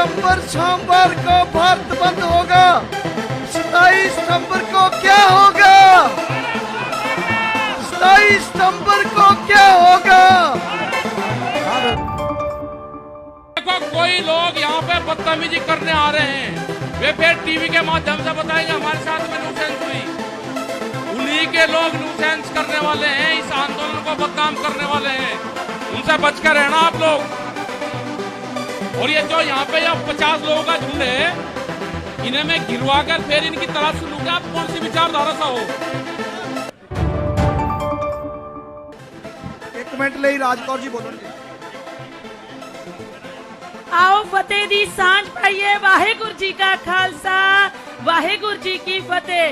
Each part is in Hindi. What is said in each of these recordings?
सितंबर सोमवार को भारत बंद होगा। 27 सितंबर को क्या होगा? 27 सितंबर को क्या होगा? देखो, कोई लोग यहाँ पे बदतमीजी करने आ रहे हैं, वे फिर टीवी के माध्यम से बताएंगे हमारे साथ में न्यूसेंस हुई। उन्हीं के लोग न्यूसेंस करने वाले हैं, इस आंदोलन को बदनाम करने वाले हैं। उनसे बच कर रहना आप लोग। और ये जो यहाँ पे 50 लोगों का झुंड है, इन्हें मैं गिरवा कर फिर इनकी तलाश लूंगा। आप कौन सी विचारधारा सा हो? एक मिनट ले राजकौर जी बोलो। आओ फतेह दी सांझ पाइए। वाहेगुरु जी का खालसा, वाहेगुरु जी की फतेह।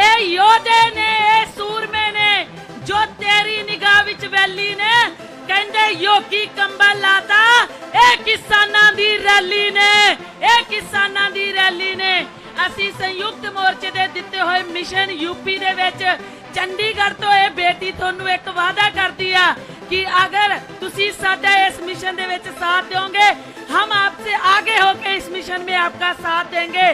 ए योधे ने, ए सूरमे ने, जो तेरी निगाह विच वैली ने कहंदे योगी कंबल लाता, ए किसानां दी रैली ने, ए किसानां दी रैली ने। ਅਸੀਂ संयुक्त मोर्चे ਦੇ ਦਿੱਤੇ ਹੋਏ मिशन यूपी ਦੇ ਵਿੱਚ चंडीगढ़ ਤੋਂ ਇਹ ਬੇਟੀ ਤੁਹਾਨੂੰ ਇੱਕ ਵਾਅਦਾ ਕਰਦੀ ਆ कि अगर ਤੁਸੀਂ ਸਾਡਾ ਇਸ मिशन ਦੇ ਵਿੱਚ साथ दोगे, हम आपसे आगे होकर इस मिशन में आपका साथ देंगे।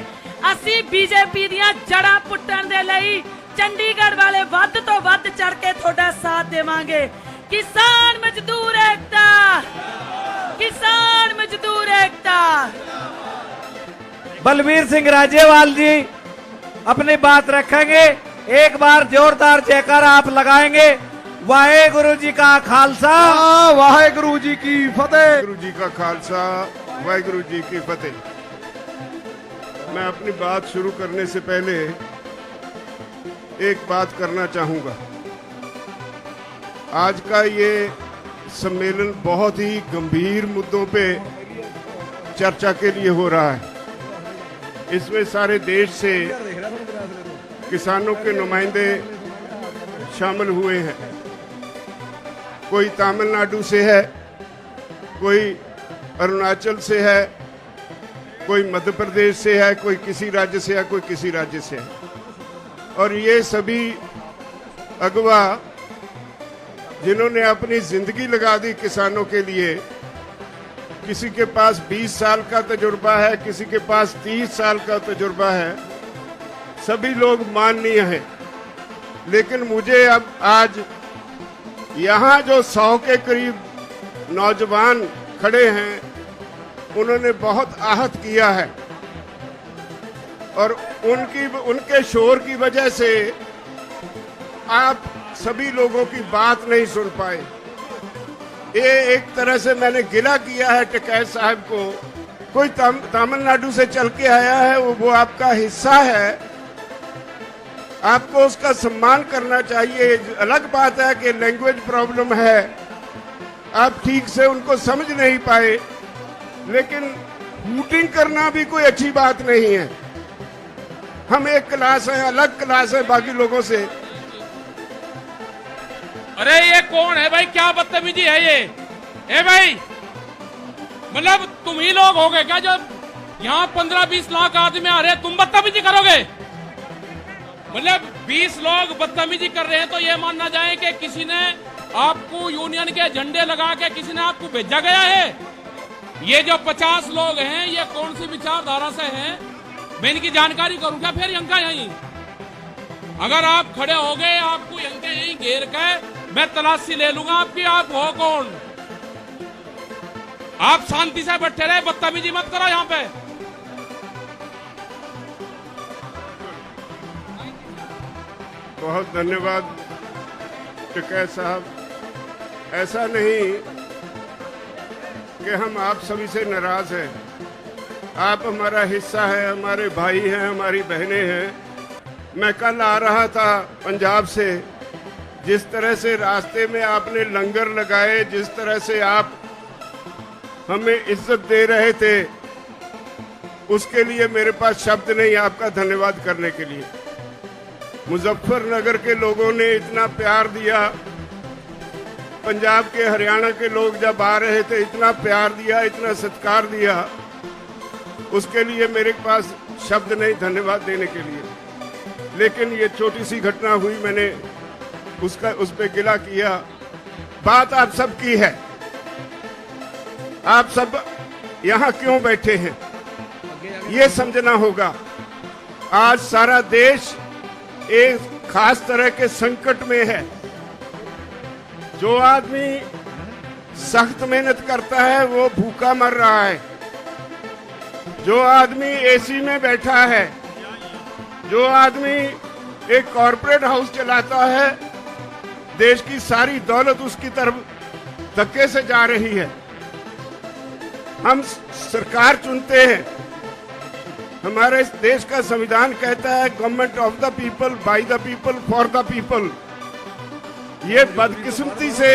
ਅਸੀਂ बीजेपी ਦੀਆਂ ਜੜਾਂ ਪੁੱਟਣ ਦੇ ਲਈ ਚੰਡੀਗੜ੍ਹ ਵਾਲੇ ਵੱਧ ਤੋਂ ਵੱਧ ਚੜ ਕੇ ਤੁਹਾਡਾ ਸਾਥ ਦੇਵਾਂਗੇ। किसान मजदूर एकता, किसान मजदूर एकता। बलबीर सिंह राजेवाल जी अपनी बात रखेंगे। एक बार जोरदार जयकारा आप लगाएंगे। वाहेगुरु जी का खालसा, वाहेगुरु जी की फतेह। वाहेगुरु जी का खालसा, वाहेगुरु जी की फतेह। मैं अपनी बात शुरू करने से पहले एक बात करना चाहूंगा। आज का ये सम्मेलन बहुत ही गंभीर मुद्दों पे चर्चा के लिए हो रहा है। इसमें सारे देश से किसानों के नुमाइंदे शामिल हुए हैं। कोई तमिलनाडु से है, कोई अरुणाचल से है, कोई मध्य प्रदेश से है, कोई किसी राज्य से है, कोई किसी राज्य से है। और ये सभी अगवा जिन्होंने अपनी जिंदगी लगा दी किसानों के लिए, किसी के पास 20 साल का तजुर्बा है, किसी के पास 30 साल का तजुर्बा है, सभी लोग माननीय हैं। लेकिन मुझे अब आज यहाँ जो 100 के करीब नौजवान खड़े हैं, उन्होंने बहुत आहत किया है और उनके शोर की वजह से आप सभी लोगों की बात नहीं सुन पाए। ये एक तरह से मैंने गिला किया है टिकैत साहब को। कोई तमिलनाडु से चल के आया है, वो आपका हिस्सा है, आपको उसका सम्मान करना चाहिए। अलग बात है कि लैंग्वेज प्रॉब्लम है, आप ठीक से उनको समझ नहीं पाए, लेकिन हूटिंग करना भी कोई अच्छी बात नहीं है। हम एक क्लास है, अलग क्लास है बाकी लोगों से। अरे ये कौन है भाई? क्या बदतमीजी है ये? ए भाई, मतलब तुम ही लोग हो गए क्या जो यहाँ 15-20 लाख आदमी आ रहे हैं, तुम बदतमीजी करोगे? मतलब 20 लोग बदतमीजी कर रहे हैं तो ये मानना जाए कि किसी ने आपको यूनियन के झंडे लगा के किसी ने आपको भेजा गया है? ये जो 50 लोग हैं, ये कौन सी विचारधारा से हैं? मैं इनकी जानकारी करूं क्या फिर यंका यहीं? अगर आप खड़े हो गए, आपको यंका यहीं घेर के मैं तलाशी ले लूंगा आपकी। आप हो कौन? आप शांति से बैठे रहे, बदतमीजी मत करो यहाँ पे। बहुत धन्यवाद टिकैत साहब। ऐसा नहीं कि हम आप सभी से नाराज हैं। आप हमारा हिस्सा है, हमारे भाई हैं, हमारी बहनें हैं। मैं कल आ रहा था पंजाब से, जिस तरह से रास्ते में आपने लंगर लगाए, जिस तरह से आप हमें इज्जत दे रहे थे, उसके लिए मेरे पास शब्द नहीं आपका धन्यवाद करने के लिए। मुजफ्फरनगर के लोगों ने इतना प्यार दिया, पंजाब के, हरियाणा के लोग जब आ रहे थे इतना प्यार दिया, इतना सत्कार दिया, उसके लिए मेरे पास शब्द नहीं धन्यवाद देने के लिए। लेकिन ये छोटी सी घटना हुई, मैंने उस पे गिला किया। बात आप सब की है। आप सब यहाँ क्यों बैठे हैं? ये समझना होगा। आज सारा देश एक खास तरह के संकट में है। जो आदमी सख्त मेहनत करता है वो भूखा मर रहा है। जो आदमी एसी में बैठा है, जो आदमी एक कॉरपोरेट हाउस चलाता है, देश की सारी दौलत उसकी तरफ धक्के से जा रही है। हम सरकार चुनते हैं। हमारे देश का संविधान कहता है government of the people, by the people, for the people. ये बदकिस्मती से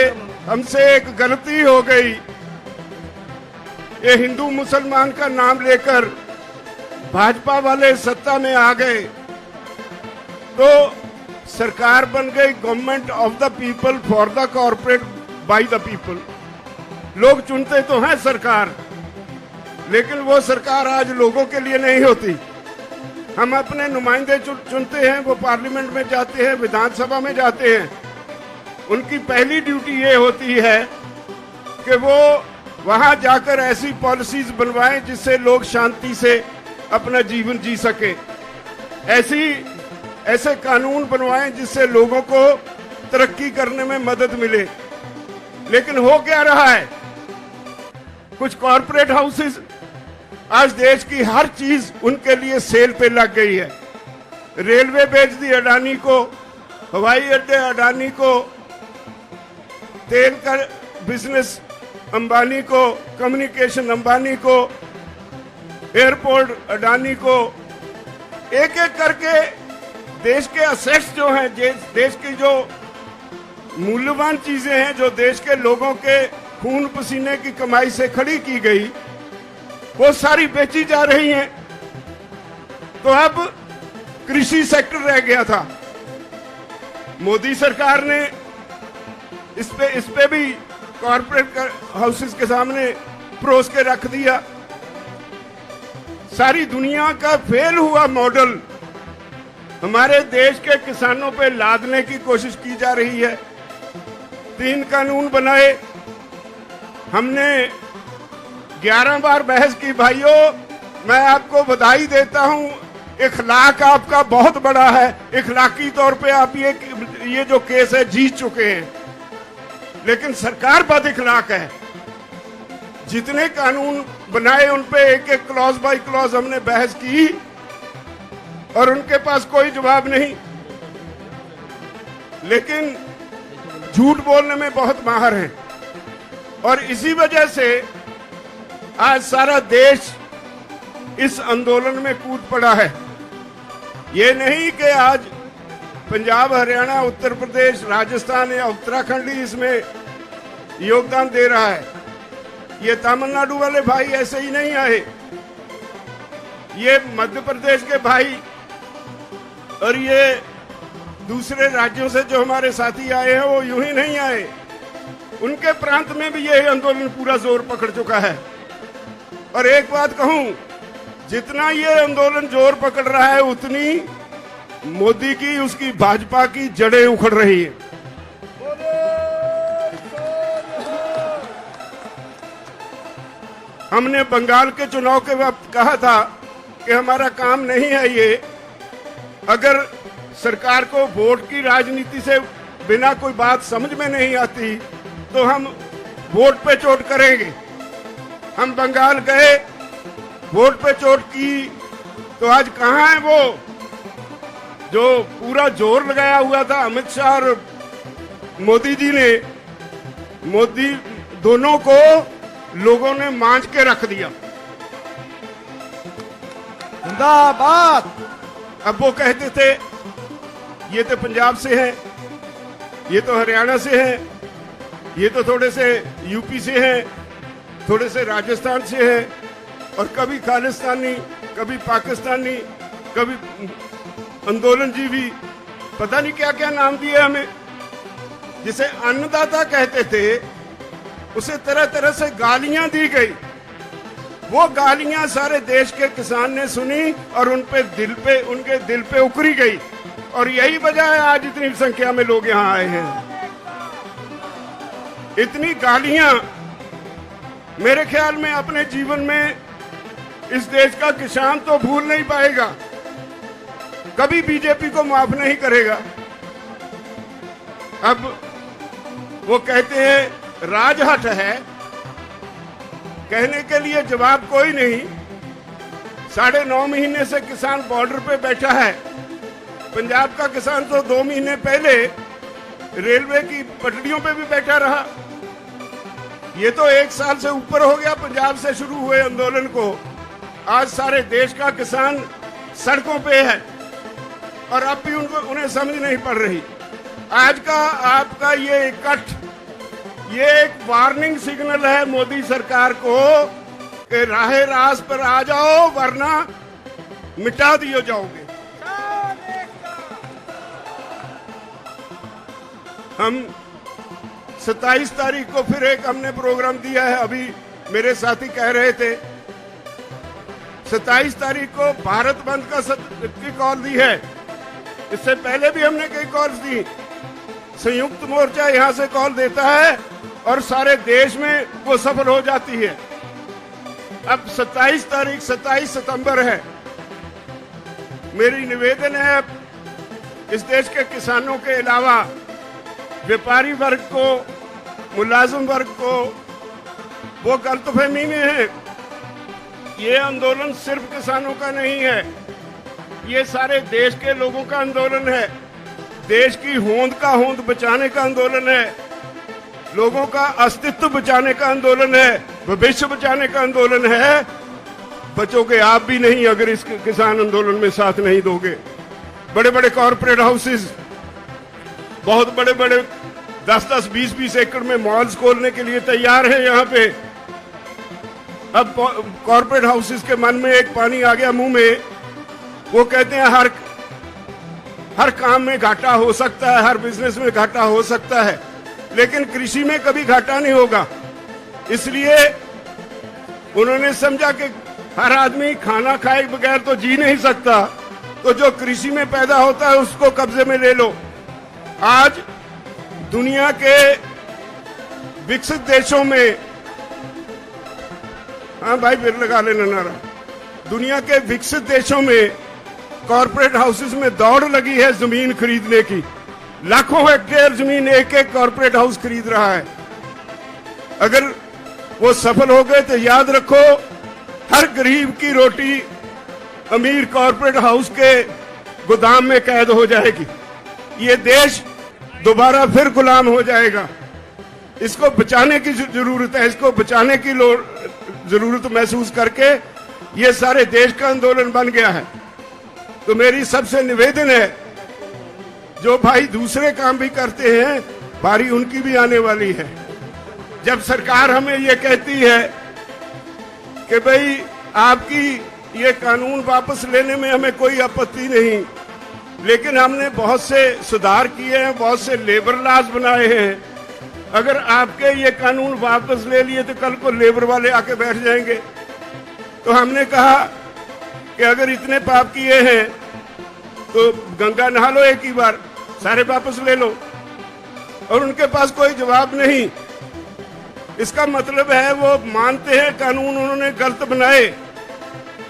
हमसे एक गलती हो गई। ये हिंदू मुसलमान का नाम लेकर भाजपा वाले सत्ता में आ गए तो सरकार बन गई government of the people, for the corporate, by the people. लोग चुनते तो हैं सरकार, लेकिन वो सरकार आज लोगों के लिए नहीं होती। हम अपने नुमाइंदे चुनते हैं, वो पार्लियामेंट में जाते हैं, विधानसभा में जाते हैं। उनकी पहली ड्यूटी ये होती है कि वो वहां जाकर ऐसी पॉलिसीज बनवाएं जिससे लोग शांति से अपना जीवन जी सके। ऐसे कानून बनवाएं जिससे लोगों को तरक्की करने में मदद मिले। लेकिन हो क्या रहा है, कुछ कॉरपोरेट हाउसेस आज देश की हर चीज उनके लिए सेल पे लग गई है। रेलवे बेच दी अडानी को, हवाई अड्डे अडानी को, तेल का बिजनेस अंबानी को, कम्युनिकेशन अंबानी को, एयरपोर्ट अडानी को। एक एक करके देश के असेट्स जो हैं, देश की जो मूल्यवान चीजें हैं, जो देश के लोगों के खून पसीने की कमाई से खड़ी की गई, वो सारी बेची जा रही हैं। तो अब कृषि सेक्टर रह गया था। मोदी सरकार ने इस पे भी कॉर्पोरेट हाउसेस के सामने परोस के रख दिया। सारी दुनिया का फेल हुआ मॉडल हमारे देश के किसानों पे लादने की कोशिश की जा रही है। 3 कानून बनाए, हमने 11 बार बहस की। भाइयों, मैं आपको बधाई देता हूं, इखलाक आपका बहुत बड़ा है। इखलाकी तौर पे आप ये जो केस है जीत चुके हैं, लेकिन सरकार बद इखलाक है। जितने कानून बनाए उन पे एक एक क्लॉज बाय क्लॉज हमने बहस की और उनके पास कोई जवाब नहीं, लेकिन झूठ बोलने में बहुत माहिर हैं। और इसी वजह से आज सारा देश इस आंदोलन में कूद पड़ा है। ये नहीं कि आज पंजाब, हरियाणा, उत्तर प्रदेश, राजस्थान या उत्तराखंड ही इसमें योगदान दे रहा है। ये तमिलनाडु वाले भाई ऐसे ही नहीं आए, ये मध्य प्रदेश के भाई और ये दूसरे राज्यों से जो हमारे साथी आए हैं वो यूं ही नहीं आए। उनके प्रांत में भी ये आंदोलन पूरा जोर पकड़ चुका है। और एक बात कहूं, जितना ये आंदोलन जोर पकड़ रहा है उतनी मोदी की, उसकी भाजपा की जड़ें उखड़ रही है। हमने बंगाल के चुनाव के वक्त कहा था कि हमारा काम नहीं है ये, अगर सरकार को वोट की राजनीति से बिना कोई बात समझ में नहीं आती तो हम वोट पे चोट करेंगे। हम बंगाल गए, वोट पे चोट की, तो आज कहां है वो जो पूरा जोर लगाया हुआ था अमित शाह और मोदी जी ने? मोदी दोनों को लोगों ने मांझ के रख दिया। जिंदाबाद। अब वो कहते थे ये तो पंजाब से है, ये तो हरियाणा से है, ये तो थोड़े से यूपी से हैं, थोड़े से राजस्थान से हैं, और कभी खालिस्तानी, कभी पाकिस्तानी, कभी आंदोलन जीवी, पता नहीं क्या क्या नाम दिए हमें। जिसे अन्नदाता कहते थे उसे तरह तरह से गालियां दी गई। वो गालियां सारे देश के किसान ने सुनी और उनके दिल पे उकरी गई। और यही वजह है आज इतनी संख्या में लोग यहां आए हैं। इतनी गालियां मेरे ख्याल में अपने जीवन में इस देश का किसान तो भूल नहीं पाएगा, कभी बीजेपी को माफ नहीं करेगा। अब वो कहते हैं राजहट है, कहने के लिए जवाब कोई नहीं। 9.5 महीने से किसान बॉर्डर पे बैठा है। पंजाब का किसान तो 2 महीने पहले रेलवे की पटरियों पे भी बैठा रहा। ये तो 1 साल से ऊपर हो गया पंजाब से शुरू हुए आंदोलन को। आज सारे देश का किसान सड़कों पे है और अब भी उन्हें समझ नहीं पड़ रही। आज का आपका ये इकट्ठ, ये एक वार्निंग सिग्नल है मोदी सरकार को कि राहे रास पर आ जाओ वरना मिटा दिए जाओगे। हम 27 तारीख को फिर एक हमने प्रोग्राम दिया है। अभी मेरे साथी कह रहे थे 27 तारीख को भारत बंद की कॉल दी है। इससे पहले भी हमने कई कॉल्स दी। संयुक्त मोर्चा यहां से कॉल देता है और सारे देश में वो सफल हो जाती है। अब 27 तारीख 27 सितंबर है। मेरी निवेदन है इस देश के किसानों के अलावा व्यापारी वर्ग को, मुलाजिम वर्ग को, वो गलतफहमी में है। ये आंदोलन सिर्फ किसानों का नहीं है, ये सारे देश के लोगों का आंदोलन है। देश की होंद का होंद बचाने का आंदोलन है, लोगों का अस्तित्व बचाने का आंदोलन है, भविष्य बचाने का आंदोलन है। बचोगे आप भी नहीं अगर इस किसान आंदोलन में साथ नहीं दोगे। बड़े बड़े कॉर्पोरेट हाउसेस, बहुत बड़े बड़े 10-10, 20-20 एकड़ में मॉल्स खोलने के लिए तैयार है यहाँ पे। अब कॉर्पोरेट हाउसेस के मन में एक पानी आ गया मुंह में। वो कहते हैं हर काम में घाटा हो सकता है, हर बिजनेस में घाटा हो सकता है, लेकिन कृषि में कभी घाटा नहीं होगा। इसलिए उन्होंने समझा कि हर आदमी खाना खाए बगैर तो जी नहीं सकता, तो जो कृषि में पैदा होता है उसको कब्जे में ले लो। आज दुनिया के विकसित देशों में, हाँ भाई फिर लगा लेना नारा, दुनिया के विकसित देशों में कॉर्पोरेट हाउसेस में दौड़ लगी है जमीन खरीदने की। लाखों हेक्टेयर जमीन एक एक कॉर्पोरेट हाउस खरीद रहा है। अगर वो सफल हो गए तो याद रखो हर गरीब की रोटी अमीर कॉर्पोरेट हाउस के गोदाम में कैद हो जाएगी। ये देश दोबारा फिर गुलाम हो जाएगा। इसको बचाने की जरूरत है, इसको बचाने की जरूरत महसूस करके ये सारे देश का आंदोलन बन गया है। तो मेरी सबसे निवेदन है, जो भाई दूसरे काम भी करते हैं बारी उनकी भी आने वाली है। जब सरकार हमें ये कहती है कि भाई आपकी ये कानून वापस लेने में हमें कोई आपत्ति नहीं, लेकिन हमने बहुत से सुधार किए हैं, बहुत से लेबर लॉज बनाए हैं। अगर आपके ये कानून वापस ले लिए तो कल को लेबर वाले आके बैठ जाएंगे। तो हमने कहा कि अगर इतने पाप किए हैं तो गंगा नहा लो एक ही बार, सारे वापस ले लो। और उनके पास कोई जवाब नहीं। इसका मतलब है वो मानते हैं कानून उन्होंने गलत बनाए,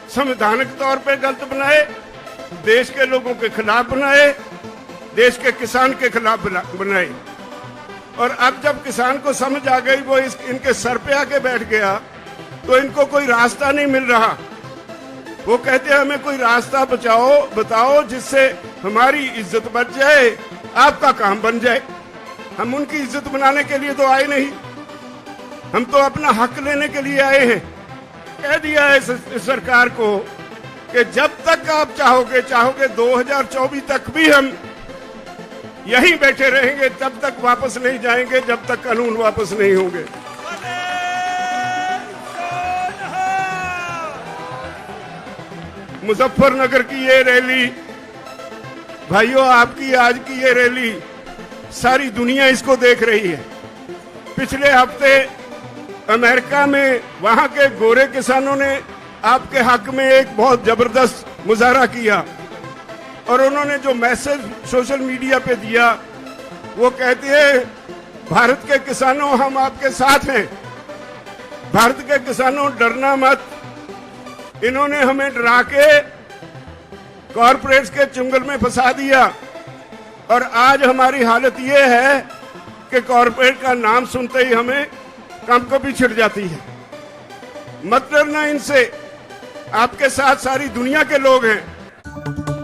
संवैधानिक तौर पे गलत बनाए, देश के लोगों के खिलाफ बनाए, देश के किसान के खिलाफ बनाए। और अब जब किसान को समझ आ गई, वो इनके सर पे आके बैठ गया, तो इनको कोई रास्ता नहीं मिल रहा। वो कहते हैं हमें कोई रास्ता बताओ जिससे हमारी इज्जत बच जाए, आपका काम बन जाए। हम उनकी इज्जत बनाने के लिए तो आए नहीं, हम तो अपना हक लेने के लिए आए हैं। कह दिया है सरकार को कि जब तक आप चाहोगे 2024 तक भी हम यहीं बैठे रहेंगे, तब तक वापस नहीं जाएंगे, जब तक कानून वापस नहीं होंगे। मुजफ्फरनगर की ये रैली, भाइयों आपकी आज की ये रैली सारी दुनिया इसको देख रही है। पिछले हफ्ते अमेरिका में वहां के गोरे किसानों ने आपके हक में एक बहुत जबरदस्त मुजाहरा किया और उन्होंने जो मैसेज सोशल मीडिया पे दिया, वो कहते हैं भारत के किसानों हम आपके साथ हैं, भारत के किसानों डरना मत, इन्होंने हमें डरा के कॉरपोरेट्स के चुंगल में फंसा दिया और आज हमारी हालत ये है कि कॉरपोरेट का नाम सुनते ही हमें कंपकपी छिड़ जाती है। मत डरना इनसे, आपके साथ सारी दुनिया के लोग हैं।